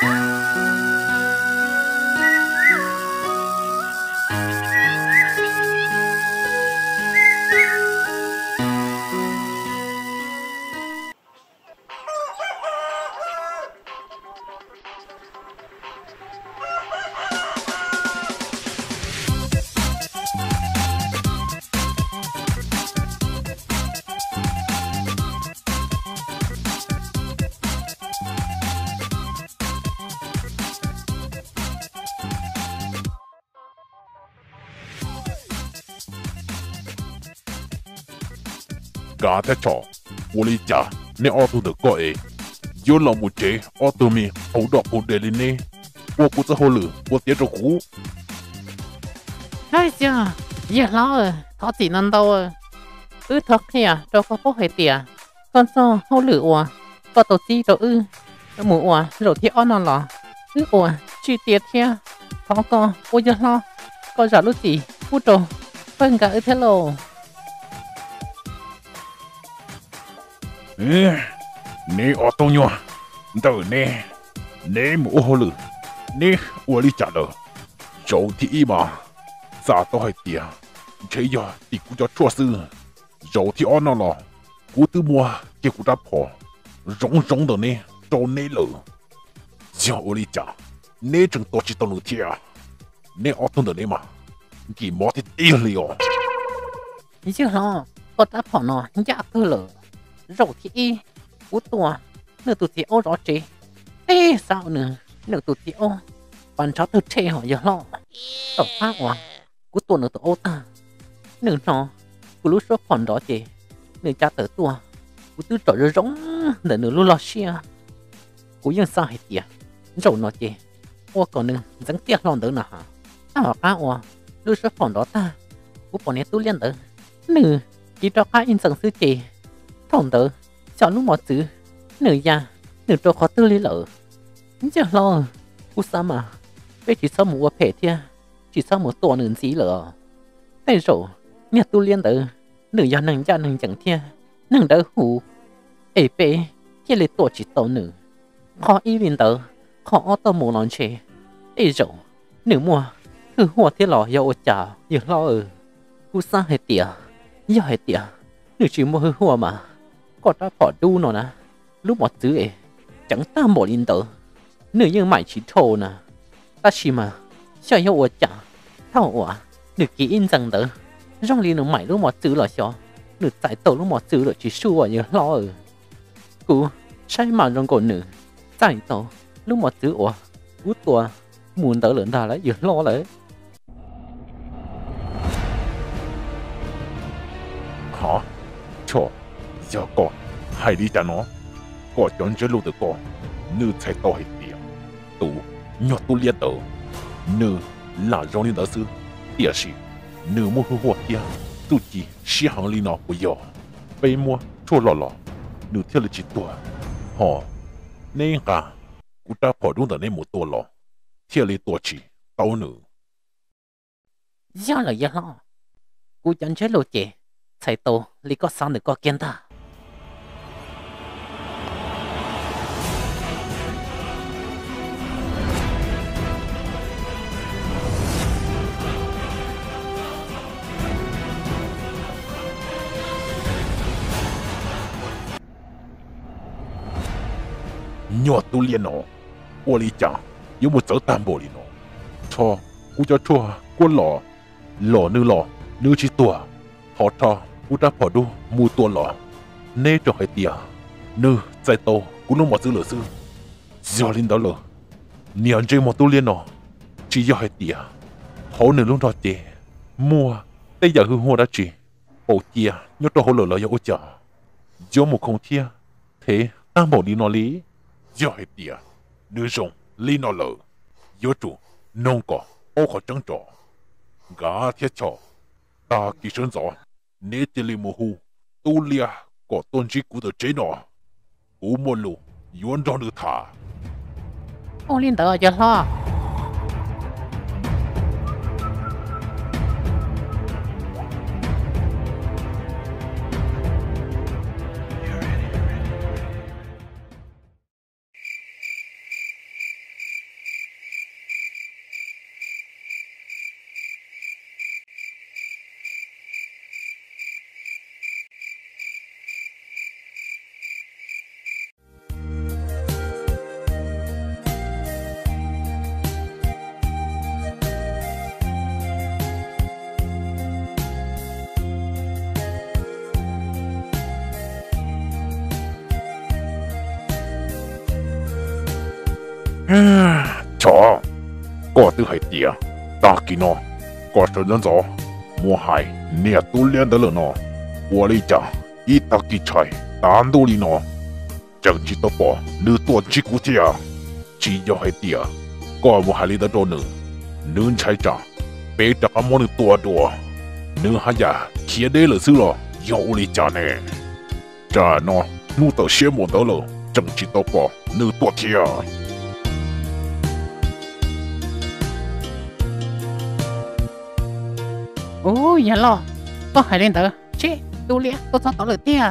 gà thế trò, vô lý chả, nên ô tô được gọi ấy. Yêu lòng một chế, ô tô mi, hậu đọc hậu đề lên nè. Vô cụ sẽ hô lử, vô tiết rồi cú. Ai chà, giờ lo rồi, có gì năn đâu rồi. Thật kìa, đâu có phố hệ tìa. Con sao, hô lử ủa, có tổ chi đâu mù ủa, rồi thì ôn non lọ. Ủa, chi tiết kìa. Có, ôi giờ lo. Có giả lúc gì, phút rồi. Vâng cả thế lộ. Nè ô tô nhòa, đỡ nè mũ hô lử, nè vô lý chả đỡ. Dẫu thì ý mà, xa tao hay tìa. Chế giờ thì cũng cho chua sư. Dẫu thì ôn non lọ. Cú tư mua, kia cú đã bỏ. Rống đỡ nè, trâu nè lử. Giờ vô lý chả, nè chẳng tổ chỉ tao nụ thịa. Nè ô tô đỡ nè mà. Kỳ mò thì tiêu liều. Chứ lo, có đã bỏ nó, dạ cơ lỡ. Rồi thì y, cú tùa, nửa tụt thì ô rõ chế. Ê sao nữa, nửa tụt thì ô. Bạn cháu từ chê họ giờ lo. Tỏ phát quá, cú tùa nửa tụi ô ta. Nửa nó, cú lúc số phòn đó chế. Nửa cha tớ tùa, cú tư trỏ rồi rống, nửa lúc lo xia. Cú dân sao hết tìa, rồi nó chế. Ô còn nửa, dẫn tiếc lòng đỡ nà hả. Ta bảo phát quá, lúc số phòn đó ta. Cú bỏ nè tu liên đỡ. Nửa, chỉ cho các in sẵn sư chế. Thông đỡ, chọn lúc một chữ. Nửa ya, nửa cho khó tư lý lỡ. Giờ lo, cú sao mà. Bây chỉ sao một phê thia. Chỉ sao một tổ nửa gì lỡ. Tại rồi, nè tu liên đỡ. Nửa ya nâng chẳng thia. Nâng đỡ hù. Ê bê, kia lê tổ chỉ tàu nửa. Khó ý liên đỡ. Khó ô tô mù nón chê. Ê rồi, nửa mùa. Cứ hoa thế lọ ya ô chào. Giờ lo cú sao hết tìa. Giờ hết tìa. Nửa chỉ mua hư hoa mà. Có ta bỏ đu nó nè. Lúc một chữ ấy. Chẳng ta bỏ liên tớ. Nửa như mãi chỉ thô nè. Ta chỉ mà. Sao yêu ổ chả. Thao ổ. Nửa ký in rằng tớ. Rong liên nửa mãi lúc một chữ là sao. Nửa tại tớ lúc một chữ là chỉ su ở như lo Cú. Sai mà rong cổ nửa. Tại tớ. Lúc một chữ ổ. Cú tùa. Muốn tớ lớn ra lấy như lo lấy. Hả? Chò, giờ có, hai lý chả nó. Có chọn chế lưu được có, nữ chạy tao hết tiền. Tụ, nhọt tu liệt tàu. Nữ là rong liên đỡ sư. Địa sĩ, nữ mua hư hoa kia. Tụ chỉ xí hàng lý nó bùi dò. Bây mua, chua lọ lọ. Nữ theo là chỉ tùa. Họ, nên cả, cú ta bỏ đúng tờ nên một tùa lọ. Theo lý tùa chỉ, tao nữ. Giờ là giờ lo. Cú chọn chế lưu chế. Chạy tàu, lý có sao được có kiên ta. Nhọt tu liên nó. Ô lý chả, yếu một dấu tam bộ lý nó. Cho, cú cho chua, cú lọ nữ chỉ tùa. Họ cho, cú đã bỏ đu, mù tùa lọ. Nê cho hai tìa. Nữ, chạy tàu, cú nó một dư lửa sư. Giờ linh đó lửa. Niên chơi một tu liên nó. Chỉ do hai tìa. Hổ nữ lúc đó chê. Mua, đây giờ hư hoa đã chỉ. Bộ chìa, nhốt cho hổ lửa là ô chả. Giờ một không thia. Thế, tam bộ lý nó lý. Giờ hai tìa. Nữ rộng, lý nó lửa. Giờ chủ, nông cỏ, ô khó trắng trọ. Gã thiết trọ. Ta kỳ sơn gió. Nê tê lì mô hù. Tu lia, có tôn trí cú tờ chế nó. Cú mô lù, yuan cho nữ thả. Ô liên tớ giờ lo. chó có tư hay tía ta kỳ nó có sự dân gió mua hai nè tu liên đó là nó我哩讲一打几菜打努力nó chẳng chỉ tao bỏ nữ tuần chỉ cú tia chỉ do hay tía có một hai lý đó đồ nữ nữ chạy trả bé đã có món tua đùa nữ hay ya kia đây là sự lo yêu lý trả nè trả nó nu tao xem một đó rồi chẳng chỉ tao bỏ nữ tua tia ôi nhà lo có hai lên tờ chế tu lẽ tôi sao tao lời tia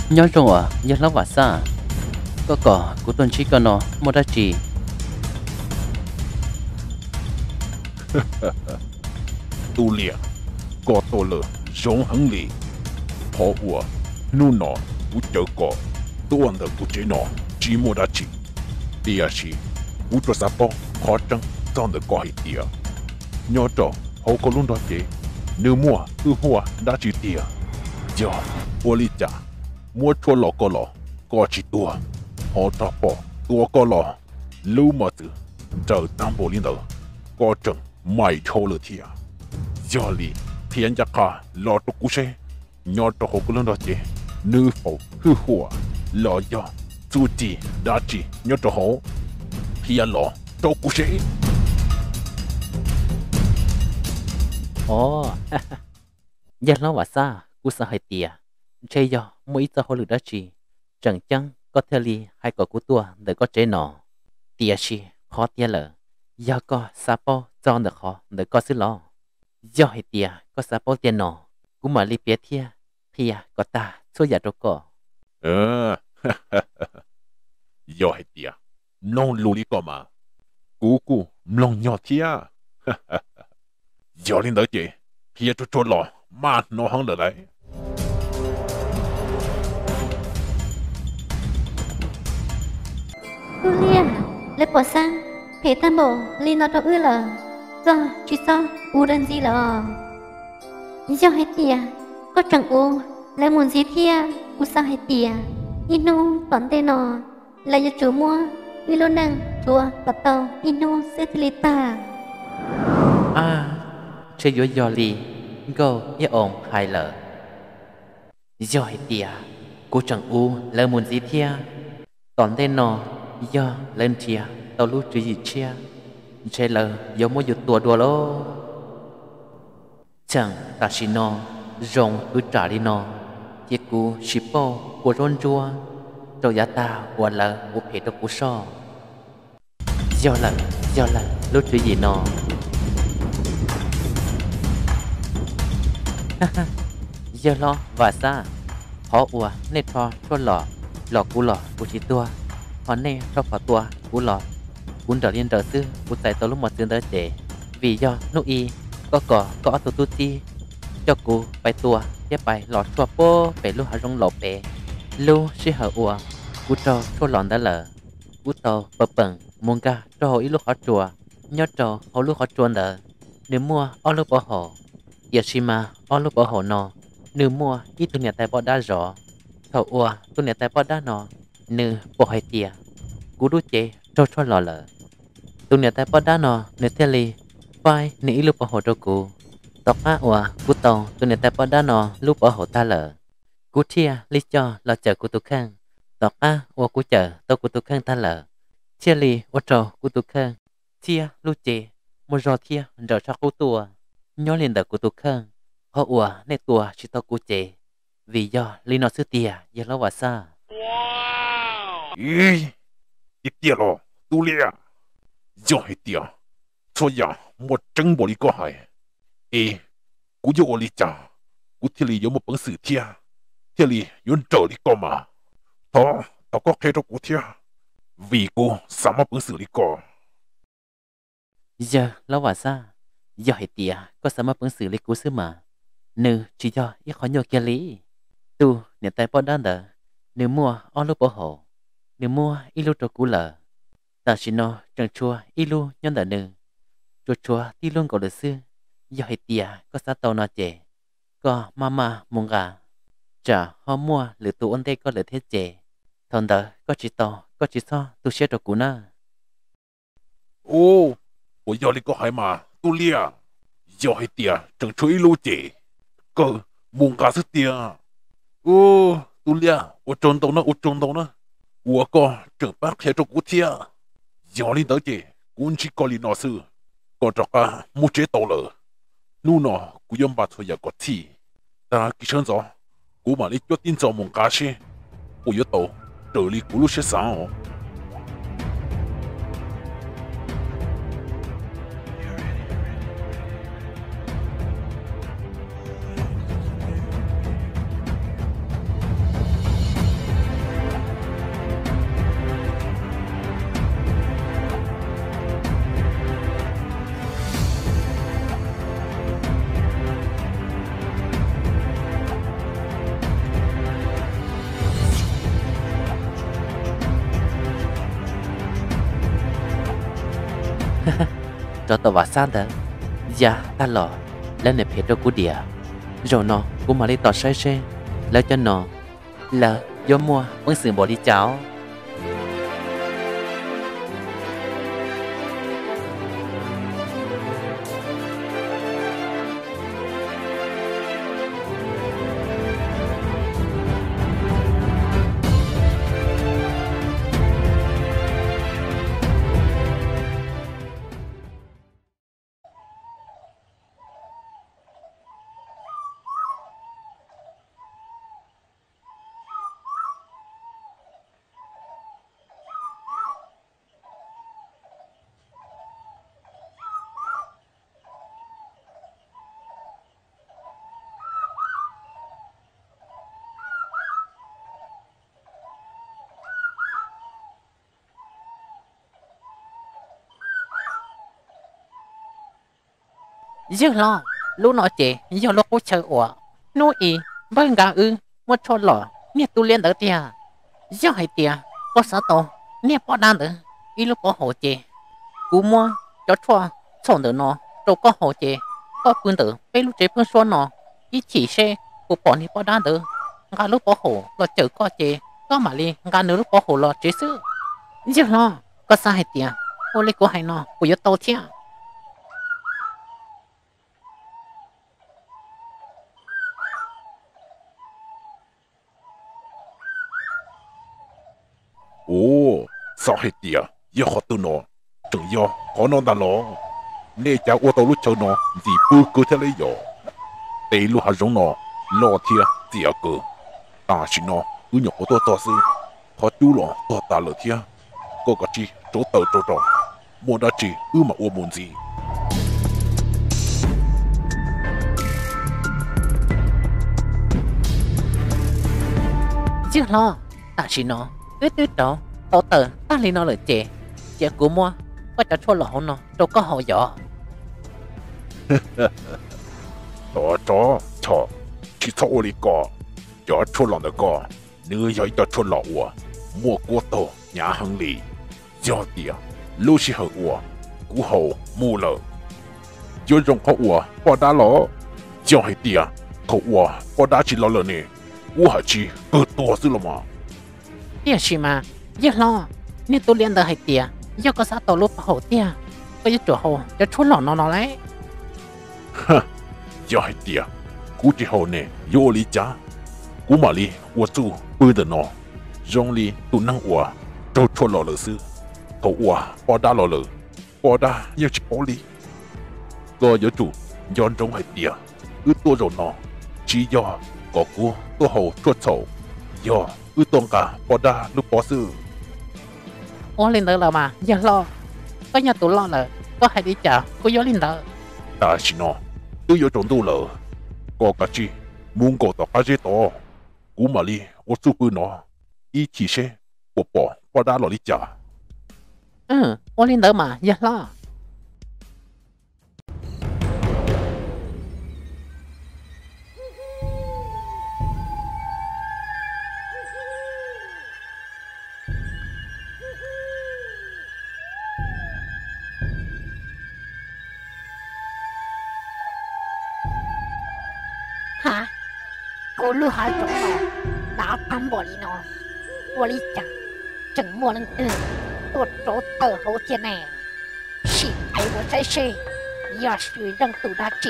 nhớ rồi nhớ lắm và xa có cỏ của tuần chỉ còn nó một đá chỉ tu lẹ có tổ lờ giống hăng lì họ ủa nu nó u chờ có tu ăn được u chế nó chỉ một đá chỉ tia chỉ u cho sao bao khó chăng trong được có hay tia nhớ cho họ có luôn đó chế nếu mua tu hoa đã chỉ tia giờ ô li trả mua chua lọ có chỉ tua họ trả bỏ tua có lọ lưu mà từ chờ tam bộ liên đầu có chừng mày thâu lửa thia giờ li thiên gia cả lọ tu cú xe nhớ cho họ có luôn đó chế nữ phụ hư hoa lọ giờ chú chỉ đã chỉ nhớ cho họ thiên lọ cho cú xe ồ nhớ lắm và xa cú sa hay tia chơi giờ mỗi giờ họ lựa đá chỉ chẳng chăng có thể li hay có cú tua để có chế nọ tia chỉ khó tia lợ giờ có sa po cho được họ để có xứ lo giờ hay tia có sa po tiền nọ cú mà li bia thia có ta số giờ đâu có giờ hay tia non lù đi có mà cú lòng nhỏ thia giờ lên đó chị thia cho lọ mà nó hăng được đấy tu lia lấy bỏ sang thế tam bộ li nó đâu ư là do chỉ sao u đơn gì là do hết tia có chẳng u lấy muốn gì thia u sao hết tia inu tòn tên nó là do chủ mua vì luôn năng chùa bắt tàu inu sẽ li ta chơi vô giờ li go ye ong hai lợ giờ hay tia cô chẳng u lấy muốn gì thia tòn tên nó giờ lên chia tao lúc chỉ gì chia chơi lờ giờ mỗi giờ tua đùa lo chẳng ta chỉ nó rong cứ trả đi nó chiếc cú shippo của rôn chua rồi giá ta của lờ của phê đâu của so giờ lần lúc chỉ gì nó giờ lo và xa họ ủa nên cho lọ của chỉ tua họ nè cho phá tua cú lọ cún trở liên trở sư cú tại tao lúc một tiếng tới để vì do nụ y có tu ti cho cú phải tua tiếp bài lọ chua po phải lúc hà rong lọ bé lu sẽ hở ua cú cho lọn đã lờ cú tàu bập bẩn muôn ca cho họ ít lúc họ chùa nhớ cho họ lúc họ chuồn đỡ nếu mua ở lúc bỏ họ yashima ở lúc bỏ họ nọ nếu mua ít tu nhà tại bỏ đá rõ thầu ua tu nhà tại bỏ đá nọ nữ bỏ hai tia cú đu chế cho lò lợ tụi nhà tại bắt đá nọ nữ theo li vai nữ lúc bỏ hồ cho cú tóc á ủa cú tàu tụi nhà tại bắt đá nọ lúc bỏ hồ ta lợ cú thia li cho là chờ cú tụ khang tóc á ủa cú chờ tao cú tụ khang ta lợ chia li ủa trò cú tụ khang thia lu chế một giò thia rồi cho cú tua nhớ liền đợt cú tụ khang họ ủa nè tua chỉ tao cú chế vì do li nó sư tia giờ nó vào xa ý ít tia lo tu lẹ giờ hay tia cho ya một trứng bò đi có hay cú yêu ô li chả cú thiên li 有冇本事天天里有找你干嘛他个开着cú天vì cú什么本事你搞 giờ lo vào xa giờ hay tia có sao mà xử lý cú xứ mà nữ chỉ cho ít khó nhiều kia lý tu nhà tay bỏ đan đờ nếu mua on lúc bỏ hồ nếu mua ít lúc cho cú lờ ta chỉ nó chẳng chua ít lúc nhân đờ nữ chua tí luôn cầu được xưa giờ hay tia có sao tàu nó chè có mama mong gà chả họ mua lửa tụ ôn đây có lửa thế chè thằng đó có chỉ to có chỉ so tu sẽ cho cú na ô我要你个海马杜利亚要系爹正吹路姐个蒙嘎是爹ô杜利亚我中到呢我中到呢我个正把开着古天要你得姐滚去搞你老师个这个没接到了努呢古用把出一个题但其实咗古嘛你决定做蒙嘎先我要到这里古路些啥哦cho tao vào sáng đó giờ ta lọ lên để phê cho cú địa rồi nó cú mà lấy tao say xeแล้วcho nó là do mua muốn sử bỏ đi cháu giờ lo lúc nó chế giờ lúc cô chờ ủa nó ý bên gà một chỗ lọ nè tu liên đỡ tia giờ hay tia có sao to nè bỏ đan đỡ ý lúc có hồ chế cú mua cho chua xong đỡ nó rồi có hồ chế có quân đỡ bây lúc chế phương xuân nó ý chỉ xe của bỏ nè bỏ đan đỡ gà lúc có hồ lo chờ có chế có mà đi gà nữa lúc có hồ lo chế sư giờ lo có sao hay tia ô lấy của hay nó của yếu tố thiệt ô sao hết tiệt yêu họ tu nó chẳng yêu họ nó đã lo nè cháu ô tô lúc chơi nó gì bự cơ thế lấy rồi tây lúc họ giống nó lo thiệt tiệt cơ ta chỉ nó cứ nhọc ô tô to sư họ chú lo to ta lỡ thiệt có cái gì chỗ tàu muốn đã chỉ mà ô muốn gì chứ lo ta chỉ nó tuyết đó tao tờ ta lên nó lời chế của mua có cho chua lẩu nó đâu có hậu gió cho chỉ cho ô li có cho chua lẩu được có nữa cho chua lẩu à mua của tàu nhà hàng lì cho tiền lúc xí hậu à cú hậu mua lợ cho dùng hậu à bỏ đá lọ cho hay tiền hậu à bỏ đá chỉ lọ lợ nè cú hậu chỉ cơ to xí lắm mà tiếc gì mà giờ lo nên tôi liên đời hay tiếc giờ có sao tàu lúc hậu tiếc có giờ chỗ hậu cho chua lẩu nó lấy cho hay tiền cú chỉ hậu nè vô lý giá cú mà li我做不的喏用力都能我做错了了事头我bỏ đá了了bỏ đá要去玻璃個有做樣種係啲啊佢多咗喏只要個股都好出醜要佢當家bỏ đá lúc bỏ sự ô lên đời là mà giờ lo có nhà tụ lo là có hay đi chợ có gió lên đời ta chỉ nó tôi有種都了個個字muốn個到個字多cú mà li我做不喏一起些我bỏ đá了你家ô lên đời mà giờ lo hả cô lưu hai chỗ mà đã thăm bỏ đi nó 我理讲，整莫能多走的后天呢，是陪我在谁，要是让杜大姐。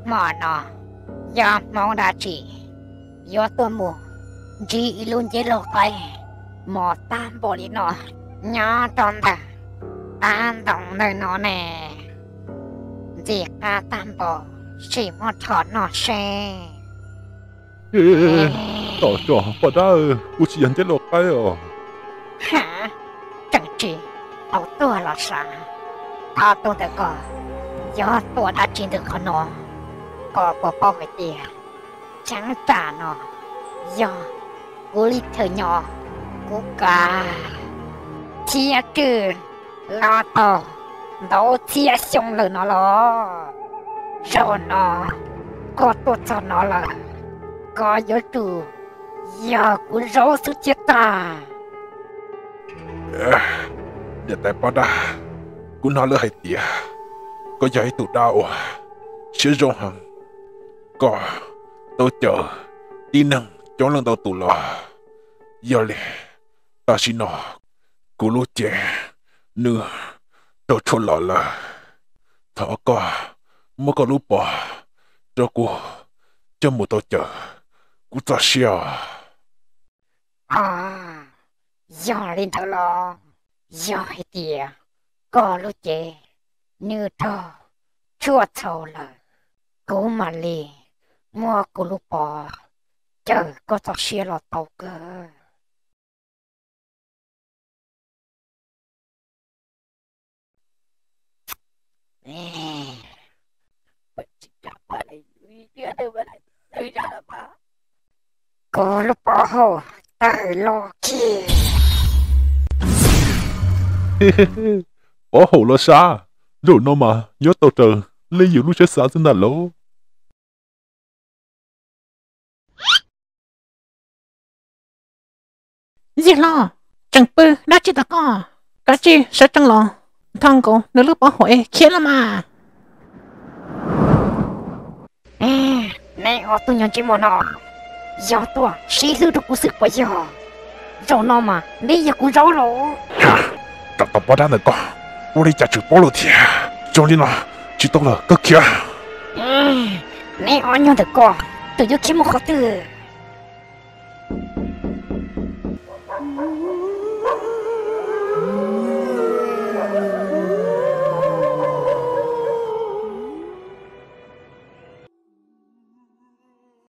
mà nó do mong đã chỉ do tôi mua chỉ luôn chế lộ tay một tam bộ đi nó nhỏ trong ta tam đồng nơi nó nè việc ta tam bộ chỉ một thọ nó xe tỏ trò bà đã cô chỉ ăn chết lột tay à hả chẳng chỉ tao tôi là sao tao tôi được có do tôi đã chỉ được con nó có bỏ phải tiền chẳng trả nó do cô lít thở nhỏ cô cả chia trừ lo to đâu chia xong lời nó lo rồi nó có tốt cho nó là có yếu tố giờ cũng rốt sự chết ta để tại bà đã cũng nói lời hay tiền có giấy tụ đau sẽ rong hằng có tôi chờ đi nâng cho lần đầu tụ lò giờ lẽ ta xin nó cú lúa trẻ nửa đầu cho lò là thọ có mới có lúa bò cho cô cho một tôi chờ cú ta xia giờ lên thở lò giờ hay tiền có lúa trẻ nửa thọ chua thầu là cú mà lì mua cú lúa bò chờ có tao xia lò tàu cơ cú lúa bò hồ tới lò kia bỏ hồ lo xa rồi nó mà nhớ tao chờ lấy nhiều lúc sẽ xa trên đàn lỗ gì lo chẳng bự đã chỉ ta có cái chi sẽ chẳng lo thằng cô nếu lúc bỏ hội khiến là mà này họ tôi nhận chỉ một nó giờ tôi xí lưu được cuộc sự bây giờ rồi nó mà bây giờ cũng rõ rồi找到包单的高我得家去包了天兄弟呢知道了个kia này họ nhận được co tôi yêu kiếm một khó từ